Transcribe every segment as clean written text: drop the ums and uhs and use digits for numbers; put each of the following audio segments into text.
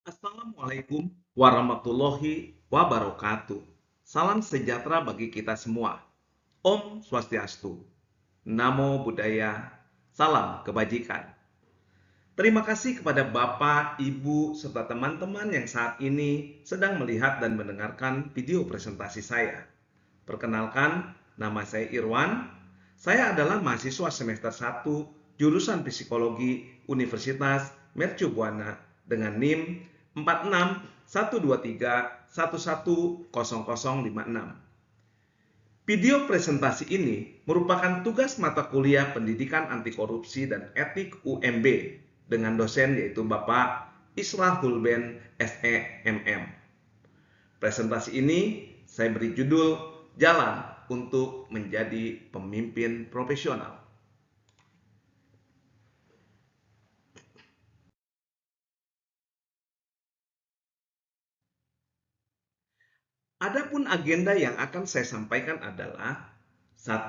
Assalamualaikum warahmatullahi wabarakatuh. Salam sejahtera bagi kita semua. Om Swastiastu. Namo Buddhaya. Salam kebajikan. Terima kasih kepada Bapak, Ibu, serta teman-teman yang saat ini sedang melihat dan mendengarkan video presentasi saya. Perkenalkan, nama saya Irwan. Saya adalah mahasiswa semester 1 jurusan Psikologi Universitas Mercu Buana dengan NIM 461231100056. Video presentasi ini merupakan tugas mata kuliah Pendidikan Anti Korupsi dan Etik UMB dengan dosen yaitu Bapak Israhul Ben SEMM. Presentasi ini saya beri judul Jalan untuk Menjadi Pemimpin Profesional. Adapun agenda yang akan saya sampaikan adalah: 1.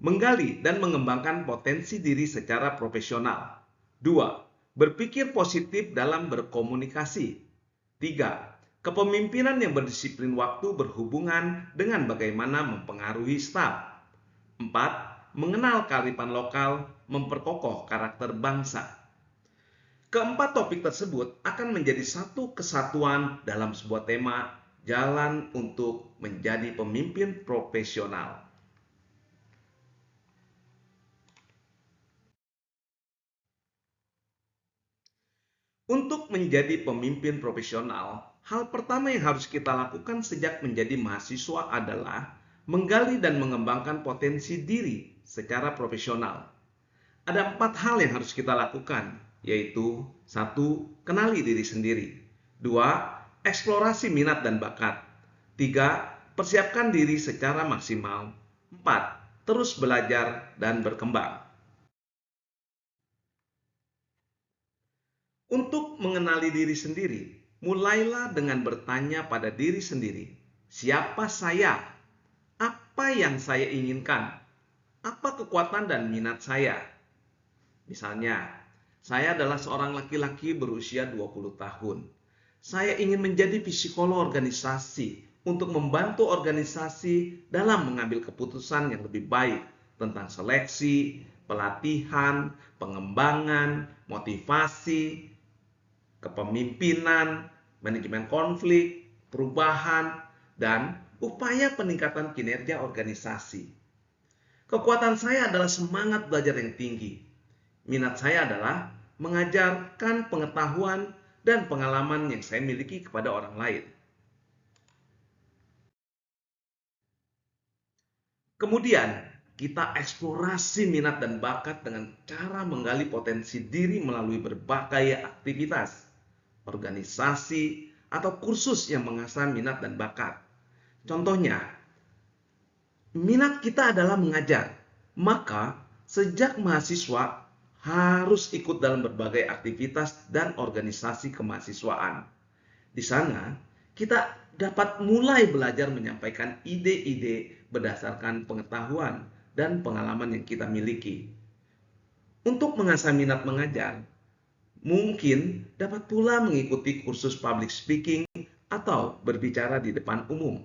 Menggali dan mengembangkan potensi diri secara profesional. 2. Berpikir positif dalam berkomunikasi. 3. Kepemimpinan yang berdisiplin waktu berhubungan dengan bagaimana mempengaruhi staf. 4. Mengenal kearifan lokal, memperkokoh karakter bangsa. Keempat topik tersebut akan menjadi satu kesatuan dalam sebuah tema jalan untuk menjadi pemimpin profesional. Untuk menjadi pemimpin profesional, hal pertama yang harus kita lakukan sejak menjadi mahasiswa adalah menggali dan mengembangkan potensi diri secara profesional. Ada 4 hal yang harus kita lakukan, yaitu: 1. Kenali diri sendiri. 2. Eksplorasi minat dan bakat. 3. Persiapkan diri secara maksimal. 4. Terus belajar dan berkembang. Untuk mengenali diri sendiri, mulailah dengan bertanya pada diri sendiri, siapa saya? Apa yang saya inginkan? Apa kekuatan dan minat saya? Misalnya, saya adalah seorang laki-laki berusia 20 tahun. Saya ingin menjadi psikolog organisasi untuk membantu organisasi dalam mengambil keputusan yang lebih baik tentang seleksi, pelatihan, pengembangan, motivasi, kepemimpinan, manajemen konflik, perubahan, dan upaya peningkatan kinerja organisasi. Kekuatan saya adalah semangat belajar yang tinggi. Minat saya adalah mengajarkan pengetahuan dan pengalaman yang saya miliki kepada orang lain. Kemudian, kita eksplorasi minat dan bakat dengan cara menggali potensi diri melalui berbagai aktivitas, organisasi, atau kursus yang mengasah minat dan bakat. Contohnya, minat kita adalah mengajar. Maka, sejak mahasiswa harus ikut dalam berbagai aktivitas dan organisasi kemahasiswaan. Di sana, kita dapat mulai belajar menyampaikan ide-ide berdasarkan pengetahuan dan pengalaman yang kita miliki. Untuk mengasah minat mengajar, mungkin dapat pula mengikuti kursus public speaking atau berbicara di depan umum.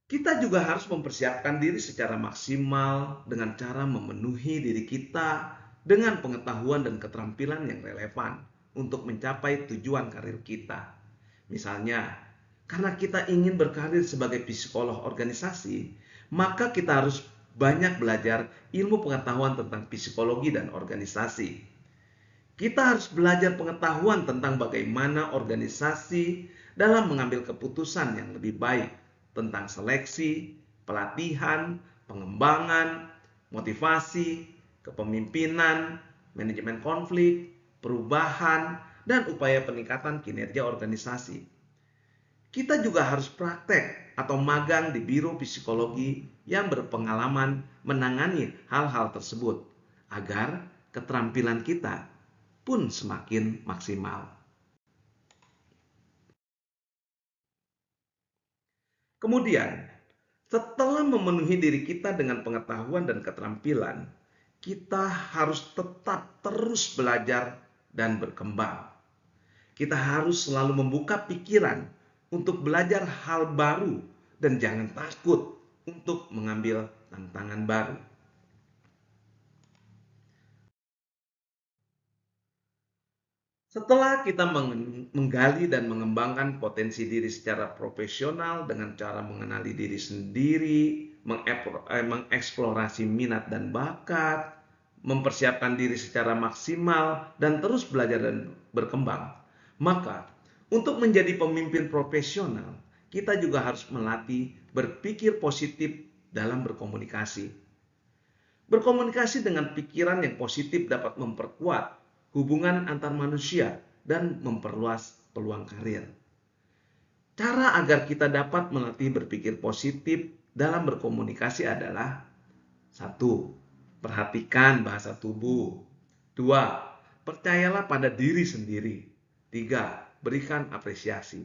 Kita juga harus mempersiapkan diri secara maksimal dengan cara memenuhi diri kita dengan pengetahuan dan keterampilan yang relevan untuk mencapai tujuan karir kita. Misalnya, karena kita ingin berkarir sebagai psikolog organisasi, maka kita harus banyak belajar ilmu pengetahuan tentang psikologi dan organisasi. Kita harus belajar pengetahuan tentang bagaimana organisasi dalam mengambil keputusan yang lebih baik tentang seleksi, pelatihan, pengembangan, motivasi, kepemimpinan, manajemen konflik, perubahan, dan upaya peningkatan kinerja organisasi. Kita juga harus praktek atau magang di biro psikologi yang berpengalaman menangani hal-hal tersebut agar keterampilan kita pun semakin maksimal. Kemudian, setelah memenuhi diri kita dengan pengetahuan dan keterampilan, kita harus tetap terus belajar dan berkembang. Kita harus selalu membuka pikiran untuk belajar hal baru dan jangan takut untuk mengambil tantangan baru. Setelah kita menggali dan mengembangkan potensi diri secara profesional dengan cara mengenali diri sendiri, mengeksplorasi minat dan bakat, mempersiapkan diri secara maksimal, dan terus belajar dan berkembang, maka untuk menjadi pemimpin profesional, kita juga harus melatih berpikir positif dalam berkomunikasi. Berkomunikasi dengan pikiran yang positif dapat memperkuat hubungan antar manusia dan memperluas peluang karir. Cara agar kita dapat melatih berpikir positif dalam berkomunikasi adalah: 1. Perhatikan bahasa tubuh. 2. Percayalah pada diri sendiri. 3. Berikan apresiasi.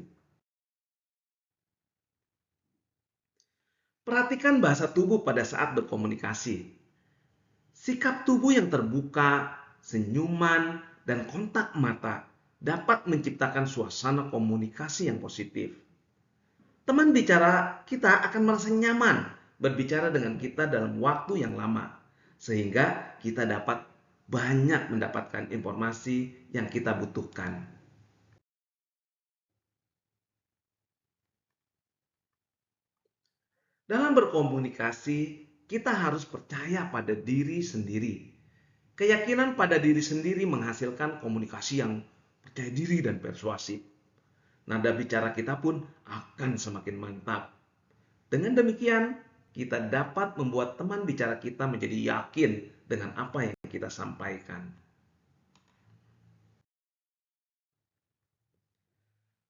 Perhatikan bahasa tubuh pada saat berkomunikasi. Sikap tubuh yang terbuka, senyuman, dan kontak mata dapat menciptakan suasana komunikasi yang positif. Teman bicara kita akan merasa nyaman berbicara dengan kita dalam waktu yang lama, sehingga kita dapat banyak mendapatkan informasi yang kita butuhkan. Dalam berkomunikasi, kita harus percaya pada diri sendiri. Keyakinan pada diri sendiri menghasilkan komunikasi yang percaya diri dan persuasif. Nada bicara kita pun akan semakin mantap. Dengan demikian, kita dapat membuat teman bicara kita menjadi yakin dengan apa yang kita sampaikan.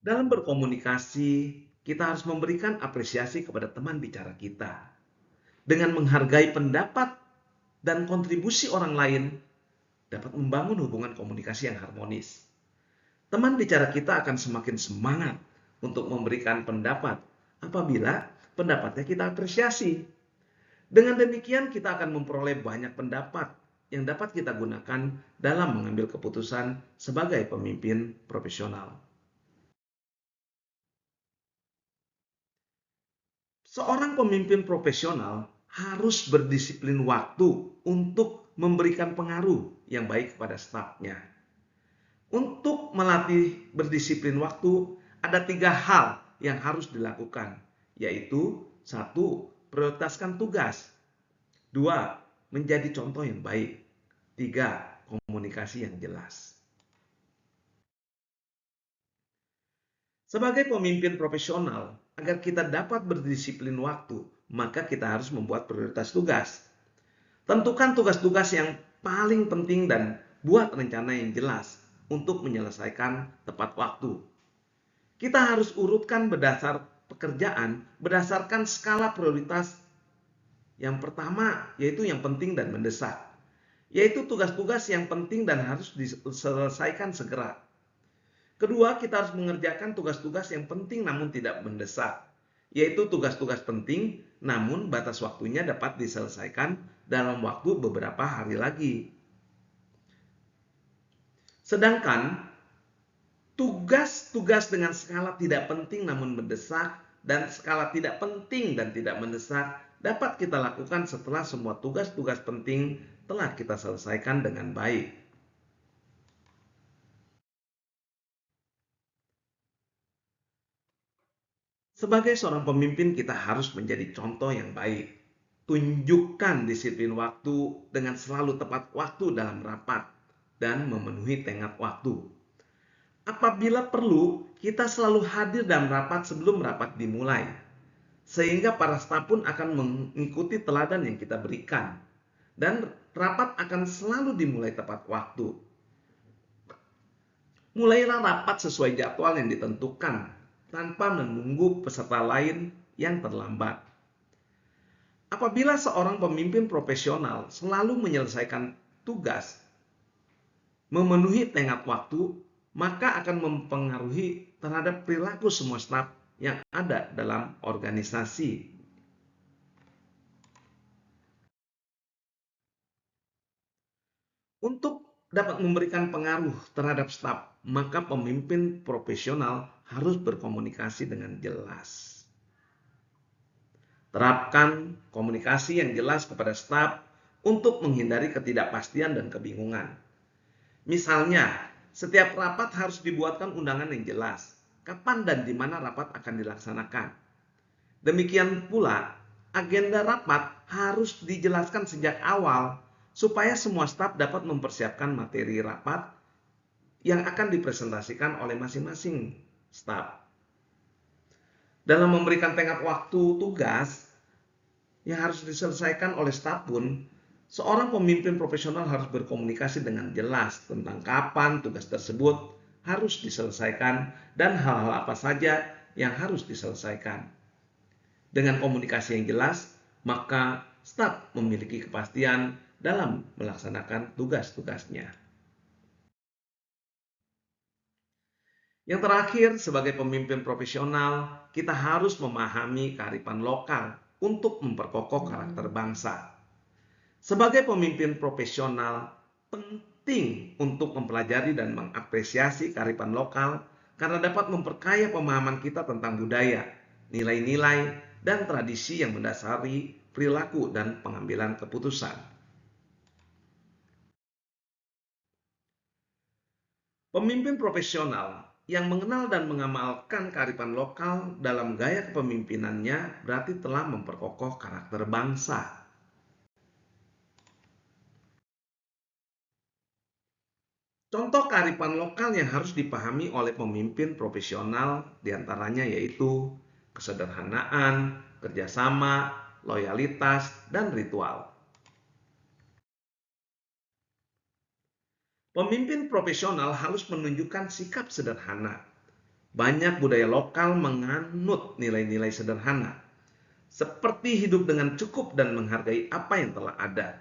Dalam berkomunikasi, kita harus memberikan apresiasi kepada teman bicara kita. Dengan menghargai pendapat dan kontribusi orang lain, dapat membangun hubungan komunikasi yang harmonis. Teman bicara kita akan semakin semangat untuk memberikan pendapat apabila pendapatnya kita apresiasi. Dengan demikian, kita akan memperoleh banyak pendapat yang dapat kita gunakan dalam mengambil keputusan sebagai pemimpin profesional. Seorang pemimpin profesional harus berdisiplin waktu untuk memberikan pengaruh yang baik kepada stafnya. Untuk melatih berdisiplin waktu, ada 3 hal yang harus dilakukan, yaitu: 1. Prioritaskan tugas. 2. Menjadi contoh yang baik. 3. Komunikasi yang jelas. Sebagai pemimpin profesional, agar kita dapat berdisiplin waktu, maka kita harus membuat prioritas tugas. Tentukan tugas-tugas yang paling penting dan buat rencana yang jelas untuk menyelesaikan tepat waktu. Kita harus urutkan berdasar pekerjaan berdasarkan skala prioritas. Yang pertama yaitu yang penting dan mendesak, yaitu tugas-tugas yang penting dan harus diselesaikan segera. Kedua, kita harus mengerjakan tugas-tugas yang penting namun tidak mendesak, yaitu tugas-tugas penting namun batas waktunya dapat diselesaikan dalam waktu beberapa hari lagi. Sedangkan tugas-tugas dengan skala tidak penting namun mendesak dan skala tidak penting dan tidak mendesak dapat kita lakukan setelah semua tugas-tugas penting telah kita selesaikan dengan baik. Sebagai seorang pemimpin, kita harus menjadi contoh yang baik. Tunjukkan disiplin waktu dengan selalu tepat waktu dalam rapat dan memenuhi tenggat waktu. Apabila perlu, kita selalu hadir dalam rapat sebelum rapat dimulai, sehingga para staf pun akan mengikuti teladan yang kita berikan, dan rapat akan selalu dimulai tepat waktu. Mulailah rapat sesuai jadwal yang ditentukan, tanpa menunggu peserta lain yang terlambat. Apabila seorang pemimpin profesional selalu menyelesaikan tugas, memenuhi tenggat waktu, maka akan mempengaruhi terhadap perilaku semua staf yang ada dalam organisasi. Untuk dapat memberikan pengaruh terhadap staf, maka pemimpin profesional harus berkomunikasi dengan jelas. Terapkan komunikasi yang jelas kepada staf untuk menghindari ketidakpastian dan kebingungan. Misalnya, setiap rapat harus dibuatkan undangan yang jelas, kapan dan di mana rapat akan dilaksanakan. Demikian pula, agenda rapat harus dijelaskan sejak awal supaya semua staf dapat mempersiapkan materi rapat yang akan dipresentasikan oleh masing-masing staf. Dalam memberikan tenggat waktu tugas yang harus diselesaikan oleh staf pun, seorang pemimpin profesional harus berkomunikasi dengan jelas tentang kapan tugas tersebut harus diselesaikan dan hal-hal apa saja yang harus diselesaikan. Dengan komunikasi yang jelas, maka staf memiliki kepastian dalam melaksanakan tugas-tugasnya. Yang terakhir, sebagai pemimpin profesional, kita harus memahami kearifan lokal untuk memperkokoh karakter bangsa. Sebagai pemimpin profesional, penting untuk mempelajari dan mengapresiasi kearifan lokal karena dapat memperkaya pemahaman kita tentang budaya, nilai-nilai, dan tradisi yang mendasari perilaku dan pengambilan keputusan. Pemimpin profesional yang mengenal dan mengamalkan kearifan lokal dalam gaya kepemimpinannya berarti telah memperkokoh karakter bangsa. Contoh kearifan lokal yang harus dipahami oleh pemimpin profesional diantaranya yaitu kesederhanaan, kerjasama, loyalitas, dan ritual. Pemimpin profesional harus menunjukkan sikap sederhana. Banyak budaya lokal menganut nilai-nilai sederhana, seperti hidup dengan cukup dan menghargai apa yang telah ada.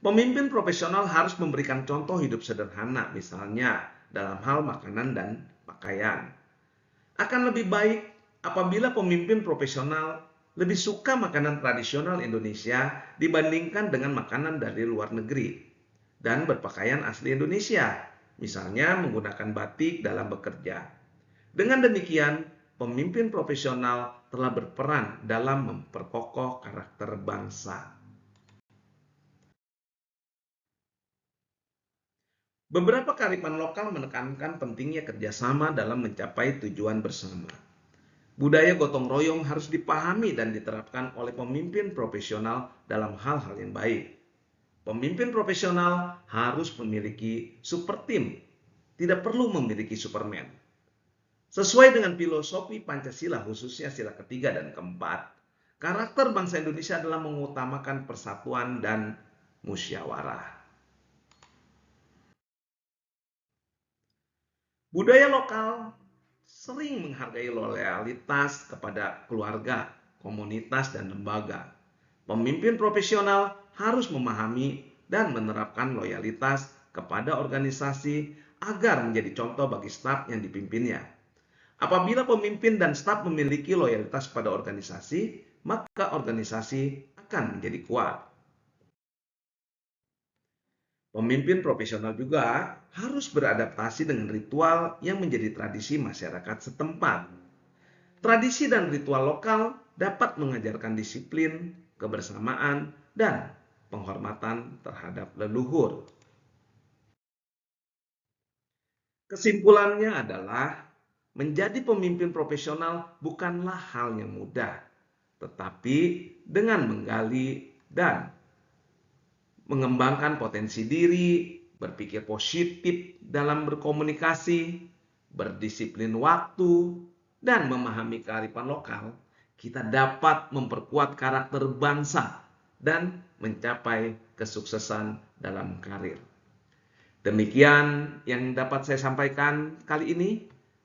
Pemimpin profesional harus memberikan contoh hidup sederhana, misalnya dalam hal makanan dan pakaian. Akan lebih baik apabila pemimpin profesional lebih suka makanan tradisional Indonesia dibandingkan dengan makanan dari luar negeri dan berpakaian asli Indonesia, misalnya menggunakan batik dalam bekerja. Dengan demikian, pemimpin profesional telah berperan dalam memperkokoh karakter bangsa. Beberapa kearifan lokal menekankan pentingnya kerjasama dalam mencapai tujuan bersama. Budaya gotong royong harus dipahami dan diterapkan oleh pemimpin profesional dalam hal-hal yang baik. Pemimpin profesional harus memiliki super team, tidak perlu memiliki superman. Sesuai dengan filosofi Pancasila khususnya sila ketiga dan keempat, karakter bangsa Indonesia adalah mengutamakan persatuan dan musyawarah. Budaya lokal sering menghargai loyalitas kepada keluarga, komunitas, dan lembaga. Pemimpin profesional harus memahami dan menerapkan loyalitas kepada organisasi agar menjadi contoh bagi staf yang dipimpinnya. Apabila pemimpin dan staf memiliki loyalitas pada organisasi, maka organisasi akan menjadi kuat. Pemimpin profesional juga harus beradaptasi dengan ritual yang menjadi tradisi masyarakat setempat. Tradisi dan ritual lokal dapat mengajarkan disiplin, kebersamaan, dan penghormatan terhadap leluhur. Kesimpulannya adalah menjadi pemimpin profesional bukanlah hal yang mudah, tetapi dengan menggali dan mengembangkan potensi diri, berpikir positif dalam berkomunikasi, berdisiplin waktu, dan memahami kearifan lokal, kita dapat memperkuat karakter bangsa dan mencapai kesuksesan dalam karir. Demikian yang dapat saya sampaikan kali ini.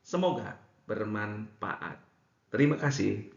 Semoga bermanfaat. Terima kasih.